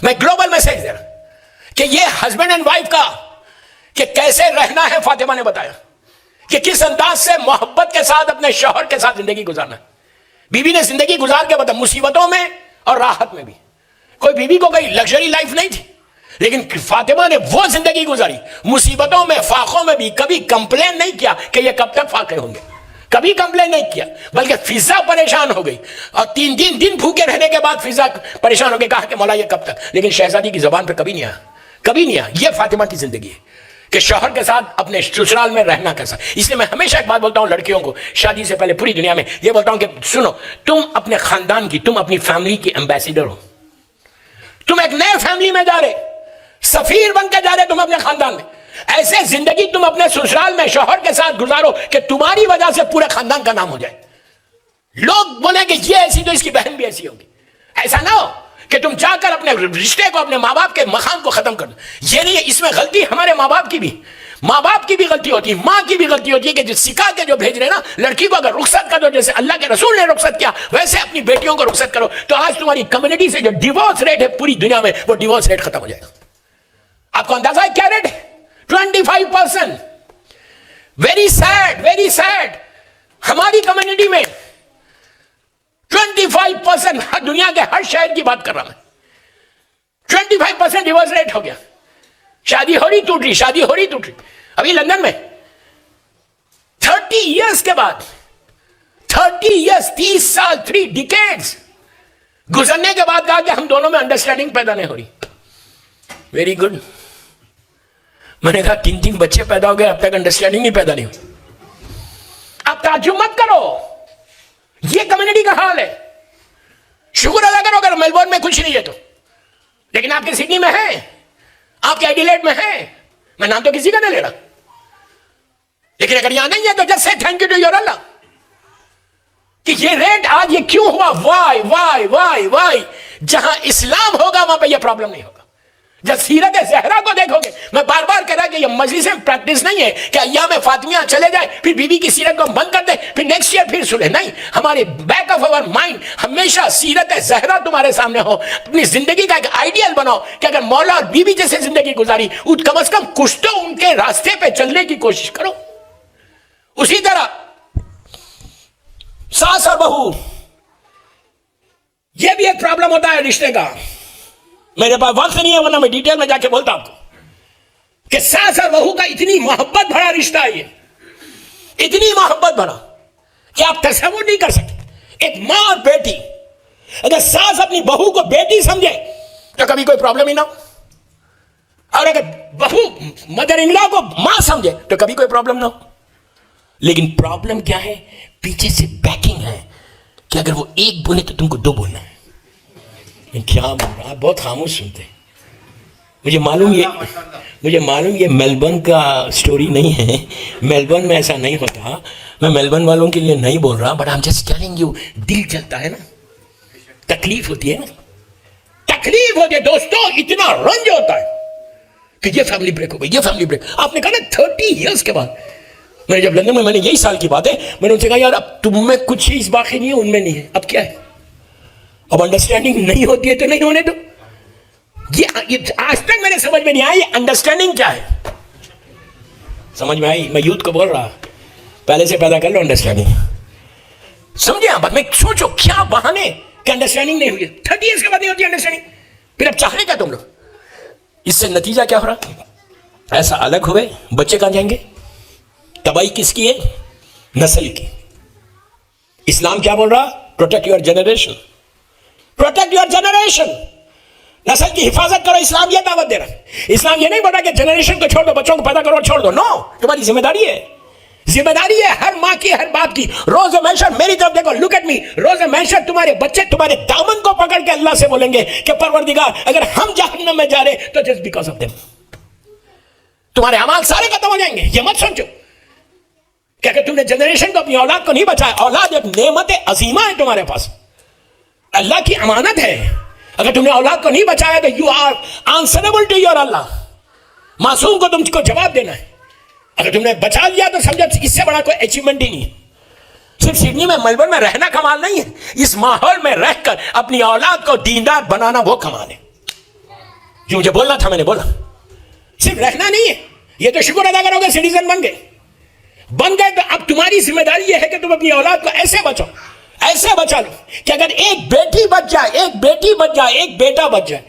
میں global message دے رہا کہ یہ ہسبینڈ اینڈ وائف کا کہ کیسے رہنا ہے. فاطمہ نے بتایا کہ کس انداز سے محبت کے ساتھ اپنے شوہر کے ساتھ زندگی گزارنا ہے. بیوی نے زندگی گزار کے بتا مصیبتوں میں اور راحت میں بھی. کوئی بیوی کو کوئی لگژری لائف نہیں تھی, لیکن فاطمہ نے وہ زندگی گزاری مصیبتوں میں فاقوں میں بھی. کبھی کمپلین نہیں کیا کہ یہ کب تک فاقے ہوں گے, کبھی کمپلین نہیں کیا, بلکہ فضا پریشان ہو گئی اور 3 دن بھوکے رہنے کے بعد فضا پریشان ہو گئی, کہا کہ مولا یہ کب تک. لیکن شہزادی کی زبان پہ کبھی نہیں آیا, کبھی نہیں آیا. یہ فاطمہ کی زندگی ہے کہ شوہر کے ساتھ اپنے سسرال میں رہنا کیسا. اس لیے میں ہمیشہ ایک بات بولتا ہوں لڑکیوں کو شادی سے پہلے پوری دنیا میں یہ بولتا ہوں کہ سنو, تم اپنے خاندان کی, تم اپنی فیملی کی ایمبیسیڈر ہو. تم ایک نئے فیملی میں جا رہے, سفیر بن کے جا رہے تم اپنے خاندان میں. ایسے زندگی تم اپنے سسرال میں شوہر کے ساتھ گزارو کہ تمہاری وجہ سے پورے خاندان کا نام ہو جائے. لوگ بولیں کہ یہ ایسی تو اس کی بہن بھی ایسی ہوگی. ایسا نہ ہو کہ تم جا کر اپنے رشتے کو, اپنے ماں باپ کے مقام کو ختم کر دو. یہ نہیں ہے, اس میں غلطی ہمارے ماں باپ کی بھی, ماں باپ کی بھی غلطی ہوتی ہے, ماں کی بھی غلطی ہوتی ہے کہ جو سکھا کے جو بھیج رہے نا لڑکی کو, اگر رخصت کر دو جیسے اللہ کے رسول نے رخصت کیا ویسے اپنی بیٹیوں کو رخصت کرو تو آج تمہاری کمیونٹی سے جو ڈیورس ریٹ ہے پوری دنیا میں وہ ڈیورس ریٹ ختم ہو جائے گا. آپ کو اندازہ ہے کیا ریٹ ہے؟ 25%. Very sad, very sad. ہماری کمیونٹی میں 25%, ہر دنیا کے ہر شہر کی بات کر رہا میں, 25% ڈیورس ریٹ ہو گیا. شادی ہو رہی ٹوٹ رہی, شادی ہو رہی ٹوٹ رہی. ابھی لندن میں 30 ایئرس کے بعد, 30 ایئرس, 30 سال, 3 ڈیکیڈز گزرنے کے بعد کہا کہ ہم دونوں میں انڈرسٹینڈنگ پیدا نہیں ہو رہی. Very good. میں نے کہا 3 بچے پیدا ہو گئے, اب تک انڈرسٹینڈنگ نہیں پیدا نہیں ہوئی. اب تعجب مت کرو, یہ کمیونٹی کا حال ہے. شکر ادا کرو اگر میلبورن میں کچھ نہیں ہے تو, لیکن آپ کے سڈنی میں ہے, آپ کے ایڈیلیڈ میں ہے, میں نام تو کسی کا نہیں لے رہا, لیکن اگر یہاں نہیں ہے تو just say thank you to your Allah کہ یہ ریٹ آج یہ کیوں ہوا. Why why why why. جہاں اسلام ہوگا وہاں پہ یہ پرابلم نہیں ہوگا. جب سیرت زہرا کو دیکھو گے, میں بار بار کہہ رہا کہ یہ مجلس پریکٹس نہیں ہے کہ ایام فاطمیہ چلے جائے پھر بیوی کی سیرت کو بند کر دے پھر نیکسٹ ایئر پھر سنے. نہیں, ہمارے بیک آف اوور مائنڈ ہمیشہ سیرت زہرا تمہارے سامنے ہو. اپنی زندگی کا ایک آئیڈیل بناؤ کہ اگر مولا اور بیوی جیسے زندگی گزاری کم از کم کچھ تو ان کے راستے پہ چلنے کی کوشش کرو. اسی طرح ساس اور بہو, یہ بھی ایک پرابلم ہوتا ہے رشتے کا. میرے پاس وقت نہیں ہے ورنہ میں ڈیٹیل میں جا کے بولتا آپ کو کہ ساس اور بہو کا اتنی محبت بھرا رشتہ ہے, یہ اتنی محبت بھرا کہ آپ تصور نہیں کر سکتے. ایک ماں اور بیٹی, اگر ساس اپنی بہو کو بیٹی سمجھے تو کبھی کوئی پرابلم ہی نہ ہو, اور اگر بہو مدر ان لا کو ماں سمجھے تو کبھی کوئی پرابلم نہ ہو. لیکن پرابلم کیا ہے؟ پیچھے سے بیکنگ ہے کہ اگر وہ ایک بولے تو تم کو 2 بولنا ہے. کیا بول رہا, بہت خاموش سنتے. مجھے معلوم یہ میلبرن کا سٹوری نہیں ہے, میلبرن میں ایسا نہیں ہوتا. میں میلبرن والوں کے لیے نہیں بول رہا, but I am just telling you. دل چلتا ہے نا, تکلیف ہوتی ہے نا, تکلیف ہوتی ہے دوستوں, اتنا رنج ہوتا ہے کہ یہ فیملی بریک ہو گئی, یہ فیملی بریک. آپ نے کہا نا 30 ایئرس کے بعد. میں نے جب لندن میں نے یہی سال کی بات ہے, میں نے ان سے کہا یار اب تم میں کچھ چیز باقی نہیں ہے, ان میں نہیں ہے, اب کیا ہے؟ اب انڈرسٹینڈنگ نہیں ہوتی ہے تو نہیں ہونے دو. یہ آج تک میرے سمجھ میں نہیں آئی انڈرسٹینڈنگ کیا ہے. سمجھ میں آئی؟ میں یوتھ کو بول رہا پہلے سے پیدا کر لو انڈرسٹینڈنگ. سمجھے آپ؟ میں سوچو کیا بہانے کہ انڈرسٹینڈنگ نہیں ہوئی. 30 ایئرس کے بعد نہیں ہوتی انڈرسٹینڈنگ, پھر اب چاہ رہے کیا تم لوگ؟ اس سے نتیجہ کیا ہو رہا؟ ایسا الگ ہوئے, بچے کہاں جائیں گے؟ تباہی کس کی ہے؟ نسل کی. اسلام کیا بول رہا؟ Protect your generation, protect your generation. نسل کی حفاظت کرو. اسلام یہ دعوت دے رہا ہے. اسلام یہ نہیں بول رہا کہ جنریشن کو چھوڑ دو, بچوں کو پیدا کرو چھوڑ دو. نو, تمہاری ذمہ داری ہے, ذمہ داری ہے ہر ماں کی, ہر باپ کی. روز محشر میری طرف دیکھو, لک ایٹ می. روز محشر تمہارے بچے تمہارے دامن کو پکڑ کے اللہ سے بولیں گے کہ پروردگار اگر ہم جہنم میں جا رہے تو جسٹ بیکاز آف دیم. تمہارے اعمال سارے ختم ہو جائیں گے. یہ مت سوچو کہ اگر تم نے جنریشن کو, اپنی اولاد کو نہیں بچایا. اولاد ایک نعمت عظیمہ ہے تمہارے پاس, اللہ کی امانت ہے. اگر تم نے اولاد کو نہیں بچایا تو you are answerable to your Allah. معصوم کو تم کو جواب دینا ہے. اگر تم نے بچا لیا تو سمجھو اس سے بڑا کوئی اچیومنٹ ہی نہیں ہے. صرف سڈنی میں, میلبرن میں رہنا کمال نہیں ہے, اس ماحول میں رہ کر اپنی اولاد کو دیندار بنانا وہ کمال ہے. جو مجھے بولنا تھا میں نے بولا. صرف رہنا نہیں ہے, یہ تو شکر ادا کرو گے سٹیزن بن گئے تو اب تمہاری ذمہ داری یہ ہے کہ تم اپنی اولاد کو ایسے بچاؤ, ایسے بچا لو کہ اگر ایک بیٹی بچ جائے, ایک بیٹی بچ جائے, ایک بیٹا بچ جائے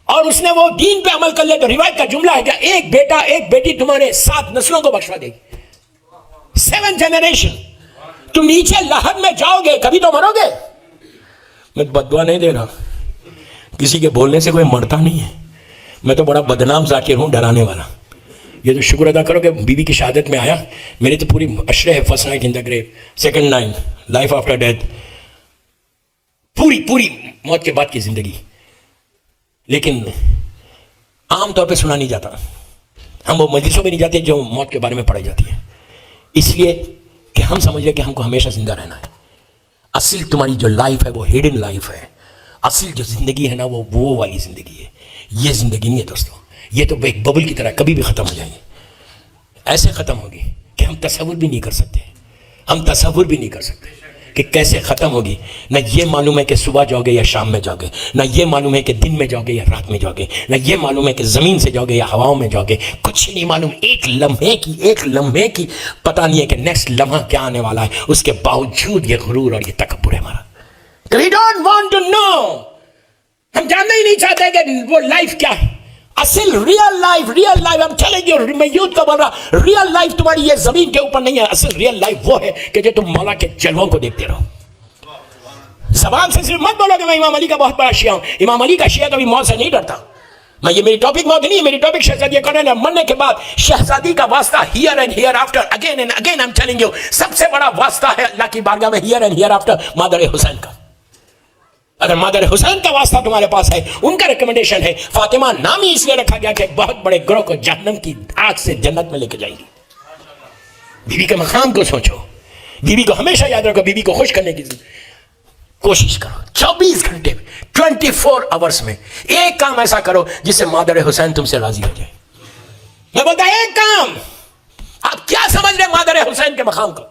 اور اس نے وہ دین پہ عمل کر لے تو روایت کا جملہ ہے کہ ایک بیٹا ایک بیٹی تمہارے 7 نسلوں کو بخشوا دے گی. 7 جنریشن. تم نیچے لہد میں جاؤ گے, کبھی تو مرو گے. میں بددعا نہیں دے رہا, کسی کے بولنے سے کوئی مرتا نہیں ہے. میں تو بڑا بدنام ذاکر ہوں, ڈرانے والا. یہ تو شکر ادا کرو کہ بیوی کی شہادت میں آیا. میری تو پوری اشرے ہے, first night in the grave, second night life after death, پوری موت کے بعد کی زندگی. لیکن عام طور پہ سنا نہیں جاتا, ہم وہ مجلسوں میں نہیں جاتے جو موت کے بارے میں پڑھائی جاتی ہے, اس لیے کہ ہم سمجھ رہے کہ ہم کو ہمیشہ زندہ رہنا ہے. اصل تمہاری جو لائف ہے وہ ہڈن لائف ہے. اصل جو زندگی ہے نا وہ والی زندگی ہے. یہ زندگی نہیں ہے دوستوں, یہ تو ایک ببل کی طرح کبھی بھی ختم ہو جائیں گے. ایسے ختم ہوگی کہ ہم تصور بھی نہیں کر سکتے, کہ کیسے ختم ہوگی. نہ یہ معلوم ہے کہ صبح جاؤ گے یا شام میں جاؤ گے, نہ یہ معلوم ہے کہ دن میں جاؤ گے یا رات میں جاؤ گے, نہ یہ معلوم ہے کہ زمین سے جاؤ گے یا ہواؤں میں جاؤ گے. کچھ نہیں معلوم. ایک لمحے کی پتہ نہیں ہے کہ نیکسٹ لمحہ کیا آنے والا ہے. اس کے باوجود یہ غرور اور یہ تکبر ہے ہمارا. We don't want to know. ہم جاننا ہی نہیں چاہتے کہ وہ لائف کیا ہے. اصل real life I'm telling you, میں یوتھ کا بول رہا, ریئل لائف تمہاری یہ زمین کے اوپر نہیں ہے. اصل ریئل لائف وہ ہے کہ جو تم مولا کے جلووں کو دیکھتے رہو. زبان سے صرف مت بولو کہ میں امام علی کا بہت بڑا شیعہ ہوں. امام علی کا شیعہ کبھی موت سے نہیں ڈرتا. یہ میری ٹاپک موت نہیں ہے, میری ٹاپک شہزادی کرنے مرنے کے بعد شہزادی کا واسطہ here and here after. Again and again I'm telling you, سب سے بڑا واسطہ ہے اللہ کی بارگاہ میں ہیئر اینڈ ہیئر آفٹر مادر حسین کا. اگر مادر حسین کا واسطہ تمہارے پاس ہے, ان کا ریکمنڈیشن ہے. فاطمہ نام ہی اس لیے رکھا گیا کہ ایک بہت بڑے گروہ کو جہنم کی آگ سے جنت میں لے کے جائے گی. بیوی کے مقام کو سوچو, بیوی کو ہمیشہ یاد رکھو, بیوی کو خوش کرنے کی کوشش کرو. 24 گھنٹے 24 آورس میں ایک کام ایسا کرو جس سے مادر حسین تم سے راضی ہو جائے. میں بولتا ایک کام. آپ کیا سمجھ رہے مادر حسین کے مقام کو؟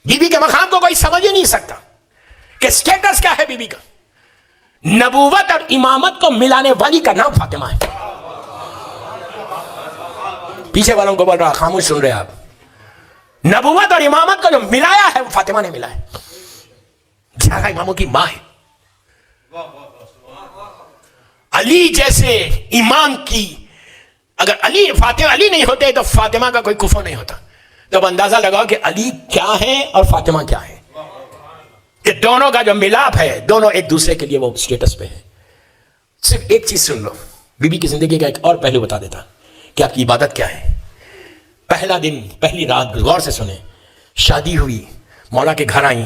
بیوی کے مقام کو کوئی سمجھ ہی نہیں سکتا کہ سٹیٹس کیا ہے بیوی کا. نبوت اور امامت کو ملانے والی کا نام فاطمہ ہے. پیچھے والوں کو بول رہا, خاموش سن رہے آپ. نبوت اور امامت کو جو ملایا ہے وہ فاطمہ نے ملا ہے. زیادہ اماموں کی ماں ہے. علی جیسے امام کی, اگر علی نہیں ہوتے تو فاطمہ کا کوئی کفر نہیں ہوتا. تو اندازہ لگاؤ کہ علی کیا ہے اور فاطمہ کیا ہے, کہ دونوں کا جو ملاپ ہے, دونوں ایک دوسرے کے لیے وہ سٹیٹس پہ ہے. صرف ایک چیز سن لو, بیوی کی زندگی کا ایک اور پہلو بتا دیتا کہ آپ کی عبادت کیا ہے. پہلا دن, پہلی رات, غور سے سنیں, شادی ہوئی, مولا کے گھر آئیں.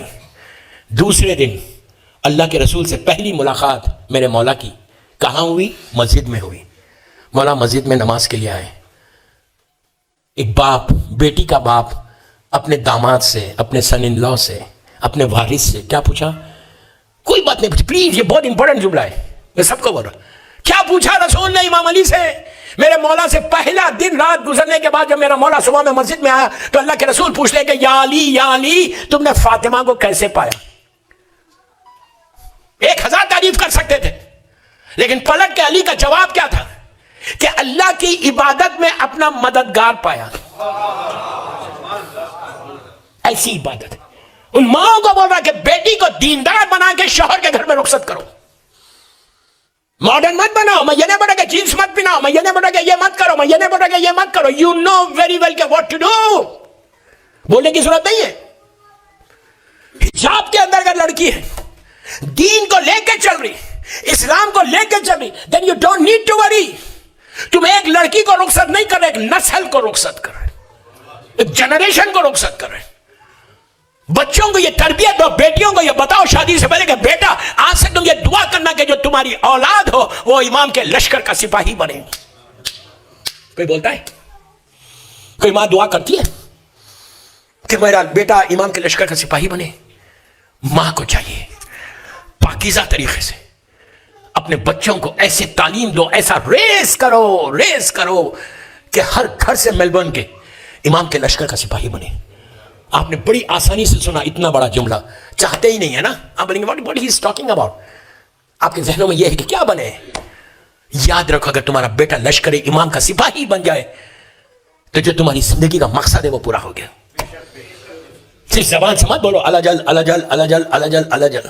دوسرے دن اللہ کے رسول سے پہلی ملاقات میرے مولا کی کہاں ہوئی؟ مسجد میں ہوئی. مولا مسجد میں نماز کے لیے آئے. ایک باپ, بیٹی کا باپ اپنے داماد سے, اپنے سن ان لا سے, اپنے وارث سے کیا پوچھا؟ کوئی بات نہیں پوچھی. پلیز, یہ بہت امپورٹنٹ جملہ ہے, میں سب کو بول رہا. کیا پوچھا رسول نے امام علی سے؟ میرے مولا سے پہلا دن رات گزرنے کے بعد جب میرا مولا صبح میں مسجد میں آیا تو اللہ کے رسول پوچھ لیں کہ یا علی تم نے فاطمہ کو کیسے پایا؟ 1000 تعریف کر سکتے تھے, لیکن پلٹ کے علی کا جواب کیا تھا کہ اللہ کی عبادت میں اپنا مددگار پایا. ایسی عبادت. ان ماں کو بول رہا کہ بیٹی کو دیندار بنا کے شوہر کے گھر میں رخصت کرو. ماڈرن مت بناؤ. میں یہ نہیں بولا کہ جینس مت پہناؤ, میں یہ نہیں بولا کہ یہ مت کرو, میں یہ نہیں بولا کہ یہ مت کرو. یو نو ویری ویل کہ واٹ ٹو ڈو. بولنے کی ضرورت نہیں ہے. حجاب کے اندر اگر لڑکی ہے, دین کو لے کے چل رہی, اسلام کو لے کے چل رہی, then you don't need to worry. تم ایک لڑکی کو رخصت نہیں کر رہے, ایک نسل کو رخصت کر رہے, ایک جنریشن کو رخصت کر رہے. بچوں کو یہ تربیت دو, بیٹیوں کو یہ بتاؤ شادی سے پہلے کہ بیٹا آج سے تم یہ دعا کرنا کہ جو تمہاری اولاد ہو وہ امام کے لشکر کا سپاہی بنے. کوئی بولتا ہے؟ کوئی ماں دعا کرتی ہے کہ میرا بیٹا امام کے لشکر کا سپاہی بنے؟ ماں کو چاہیے پاکیزہ طریقے سے اپنے بچوں کو ایسے تعلیم دو, ایسا ریس کرو کہ ہر گھر سے میلبرن کے امام کے لشکر کا سپاہی بنے. آپ نے بڑی آسانی سے سنا اتنا بڑا جملہ, چاہتے ہی نہیں ہے نا. آپ بولیں گے what he is talking about. آپ کے ذہنوں میں یہ ہے کہ کیا بنے. یاد رکھو اگر تمہارا بیٹا لشکر امام کا سپاہی بن جائے تو جو تمہاری زندگی کا مقصد ہے وہ پورا ہو گیا. صرف زبان سے مت بولو الجل الجل الجل الجل الجل،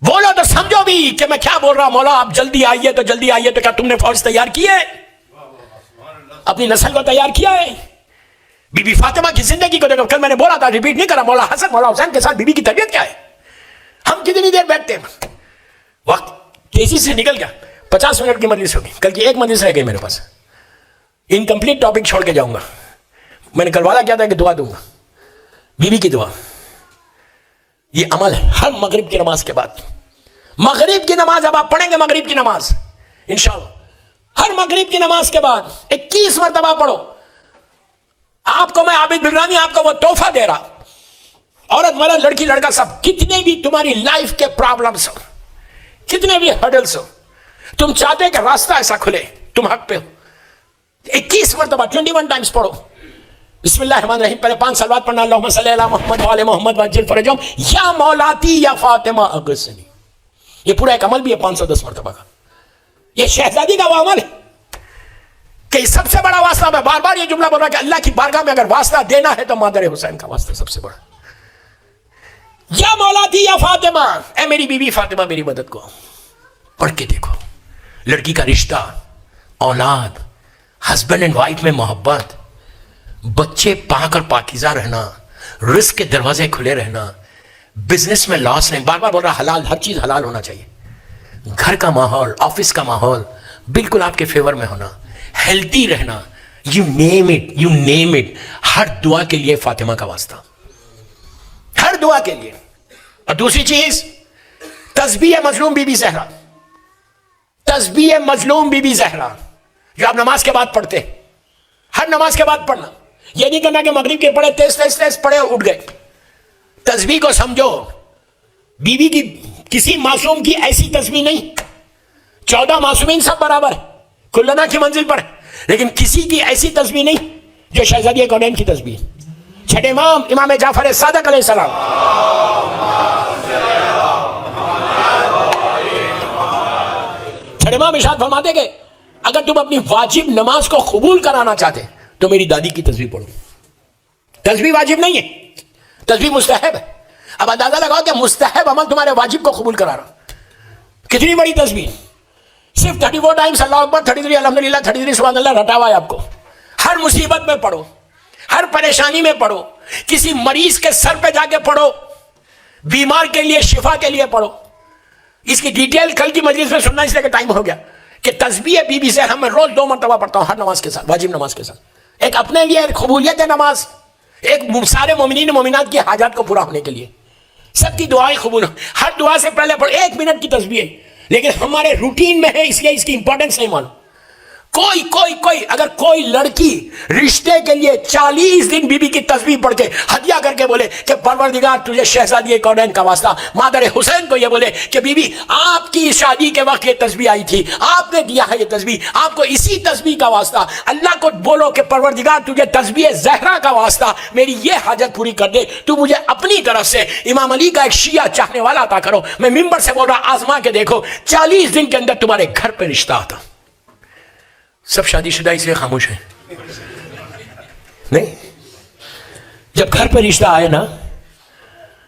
بولو تو سمجھو بھی کہ میں کیا بول رہا ہوں. مولا آپ جلدی آئیے تو جلدی آئیے، تو کیا تم نے فوج تیار کی ہے؟ اپنی نسل کو تیار کیا ہے؟ بی بی فاطمہ کی زندگی کو دیکھو. کل میں نے بولا تھا، ریپیٹ نہیں کرا. مولا حسن مولا حسین کے ساتھ بی بی کی تربیت کیا ہے؟ ہم کتنی دیر بیٹھتے ہیں؟ وقت تیزی سے نکل گیا. 50 منٹ کی مجلس ہوگی، کل کی ایک مجلس رہ گئی میرے پاس. انکمپلیٹ ٹاپک چھوڑ کے جاؤں گا. میں نے کل والا کیا تھا کہ دعا دوں گا، بی بی کی دعا. یہ عمل ہے ہر مغرب کی نماز کے بعد. مغرب کی نماز اب آپ پڑھیں گے، مغرب کی نماز انشاءاللہ ہر مغرب کی نماز کے بعد 21 مرتبہ پڑھو. آپ کو میں عابد بلرانی آپ کو وہ تحفہ دے رہا. عورت مرد لڑکی لڑکا سب، کتنے بھی تمہاری لائف کے پرابلمز ہو، کتنے بھی ہرڈلز ہو، تم چاہتے کہ راستہ ایسا کھلے، تم حق پہ ہو. 21 مرتبہ 21 ٹائمز پڑھو. بسم اللہ الرحمن الرحیم پہلے 5 صلوات پڑھنا. اللہم صلی علی محمد وعلی محمد وعجل فرجہم یا مولاتی یا فاطمہ اغثنی. یہ پورا ایک عمل بھی ہے 510 مرتبہ کا. یہ شہزادی کا وہ عمل ہے کہ سب سے بڑا واسطہ. میں بار بار یہ جملہ بول رہا کہ اللہ کی بارگاہ میں اگر واسطہ دینا ہے تو مادر حسین کا واسطہ سب سے بڑا. یا مولاتی یا فاطمہ، اے میری بیوی فاطمہ میری مدد کو. پڑھ کے دیکھو. لڑکی کا رشتہ، اولاد، ہسبینڈ اینڈ وائف میں محبت، بچے پاک اور پاکیزہ رہنا، رزق کے دروازے کھلے رہنا، بزنس میں لاس نہیں. بار بار بول رہا حلال، ہر چیز حلال ہونا چاہیے. گھر کا ماحول، آفس کا ماحول بالکل آپ کے فیور میں ہونا، ہیلتھی رہنا. You name it, you name it. ہر دعا کے لیے فاطمہ کا واسطہ، ہر دعا کے لیے. اور دوسری چیز تسبیح مظلوم بی بی زہرا. تسبیح مظلوم بی بی زہرا جو آپ نماز کے بعد پڑھتے، ہر نماز کے بعد پڑھنا. یہ نہیں کرنا کہ مغرب کے پڑھے تیز تیز تیز پڑھے اٹھ گئے. تسبیح کو سمجھو. بی بی کی کسی معصوم کی ایسی تسبیح نہیں. 14 معصومین سب برابر ہے، کلنا کی منزل پر ہے، لیکن کسی کی ایسی تسبیح نہیں جو شہزادی کونین کی تسبیح. چھٹے امام امام جعفر صادق علیہ السلام، چھٹے امام ارشاد فرماتے کہ اگر تم اپنی واجب نماز کو قبول کرانا چاہتے تو میری دادی کی تسبیح پڑھو. تسبیح واجب نہیں ہے، تسبیح مستحب ہے. اب اندازہ لگاؤ کہ مستحب عمل تمہارے واجب کو قبول کرا رہا. کتنی بڑی تسبیح. صرف 34 ٹائمز اللہ اکبر، 33 الحمدللہ، 33 سبحان اللہ رٹا ہوا ہے آپ کو. ہر مصیبت میں پڑھو، ہر پریشانی میں پڑھو، کسی مریض کے سر پہ جا کے پڑھو، بیمار کے لیے شفا کے لیے پڑھو. اس کی ڈیٹیل کل کی مجلس میں سننا، اس لیے کہ ٹائم ہو گیا. کہ تسبیح بی بی سے ہم میں روز 2 مرتبہ پڑھتا ہوں ہر نماز کے ساتھ، واجب نماز کے ساتھ. ایک اپنے لیے قبولیت ہے نماز، ایک سارے مومنین مومنات کی حاجات کو پورا ہونے کے لیے، سب کی دعائیں قبول. ہر دعا سے پہلے پڑھو. 1 منٹ کی تسبیح ہے، لیکن ہمارے روٹین میں ہے، اس لیے اس کی امپورٹنس نہیں مانو. کوئی اگر کوئی لڑکی رشتے کے لیے 40 دن بی بی کی تسبیح پڑھ کے ہدیہ کر کے بولے کہ پروردگار تجھے شہزادی کونین کا واسطہ، مادر حسین کو یہ بولے کہ بی بی آپ کی شادی کے وقت یہ تسبیح آئی تھی، آپ نے دیا ہے یہ تسبیح، آپ کو اسی تسبیح کا واسطہ. اللہ کو بولو کہ پروردگار تجھے تسبیح زہرا کا واسطہ میری یہ حاجت پوری کر دے، تو مجھے اپنی طرف سے امام علی کا ایک شیعہ چاہنے والا عطا کرو. میں ممبر سے بول رہا، آزما کے دیکھو 40 دن کے اندر تمہارے گھر پہ رشتہ آتا. سب شادی شدہ اس لیے خاموش ہیں نہیں. جب گھر پہ رشتہ آئے نا،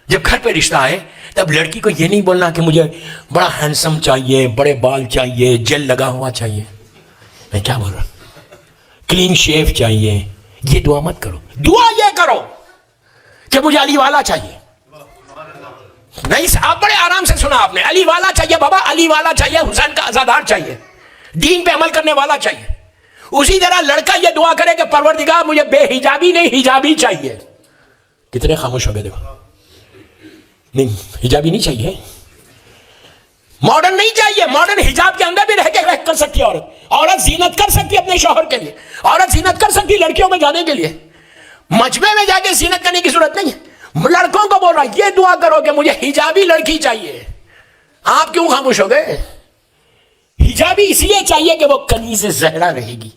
جب گھر پہ رشتہ آئے تب لڑکی کو یہ نہیں بولنا کہ مجھے بڑا ہینسم چاہیے، بڑے بال چاہیے، جیل لگا ہوا چاہیے. میں کیا بول رہا ہوں؟ کلین شیف چاہیے. یہ دعا مت کرو. دعا یہ کرو کہ مجھے علی والا چاہیے. نہیں، آپ بڑے آرام سے سنا آپ نے. علی والا چاہیے بابا، علی والا چاہیے، حسین کا عزادار چاہیے، دین پہ عمل کرنے والا چاہیے. اسی طرح لڑکا یہ دعا کرے کہ پروردگار مجھے بے حجابی نہیں حجابی چاہیے. کتنے خاموش ہو گئے دیکھو. نہیں، حجابی نہیں چاہیے، ماڈرن نہیں چاہیے. ماڈرن حجاب کے اندر بھی رہ کے رہ کر سکتی ہے عورت. عورت زینت کر سکتی ہے اپنے شوہر کے لیے، عورت زینت کر سکتی ہے لڑکیوں میں جانے کے لیے. مجمع میں جا کے زینت کرنے کی ضرورت نہیں ہے. لڑکوں کو بول رہا یہ دعا کرو کہ مجھے حجابی لڑکی چاہیے. آپ کیوں خاموش ہو گئے؟ حجابی اس لیے چاہیے کہ وہ کنیز زہرا رہے گی.